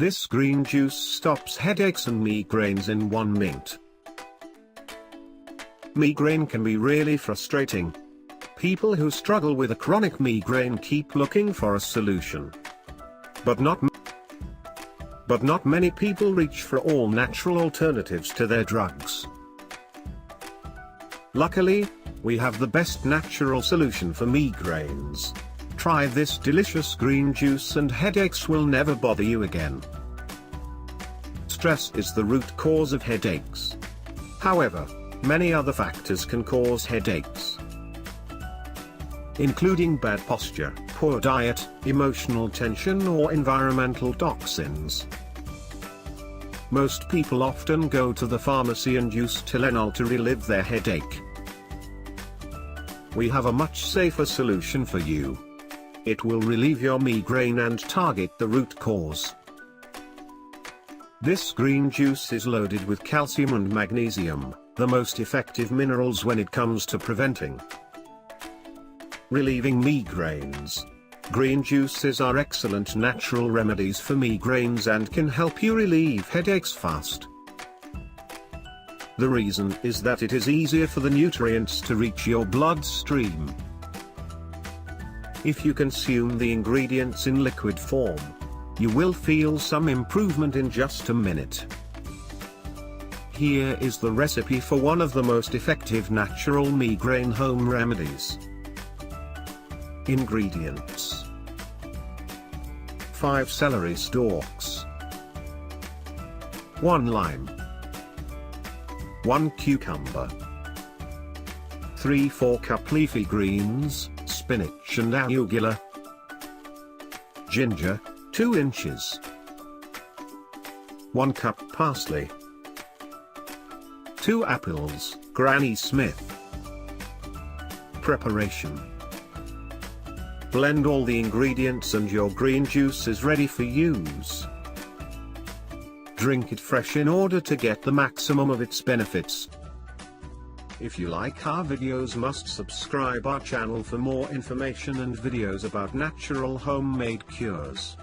This green juice stops headaches and migraines in 1 minute. Migraine can be really frustrating. People who struggle with a chronic migraine keep looking for a solution. But not many people reach for all natural alternatives to their drugs. Luckily, we have the best natural solution for migraines. Try this delicious green juice and headaches will never bother you again. Stress is the root cause of headaches. However, many other factors can cause headaches, including bad posture, poor diet, emotional tension or environmental toxins. Most people often go to the pharmacy and use tylenol to relieve their headache. We have a much safer solution for you. It will relieve your migraine and target the root cause. This green juice is loaded with calcium and magnesium, the most effective minerals when it comes to preventing relieving migraines. Green juices are excellent natural remedies for migraines and can help you relieve headaches fast. The reason is that it is easier for the nutrients to reach your bloodstream. If you consume the ingredients in liquid form, you will feel some improvement in just a minute. Here is the recipe for one of the most effective natural migraine home remedies. Ingredients: 5 celery stalks, 1 lime, 1 cucumber, 3/4 cup leafy greens, spinach and arugula, ginger, 2 inches, 1 cup parsley, 2 apples, Granny Smith. Preparation: blend all the ingredients and your green juice is ready for use. Drink it fresh in order to get the maximum of its benefits. If you like our videos, must subscribe our channel for more information and videos about natural homemade cures.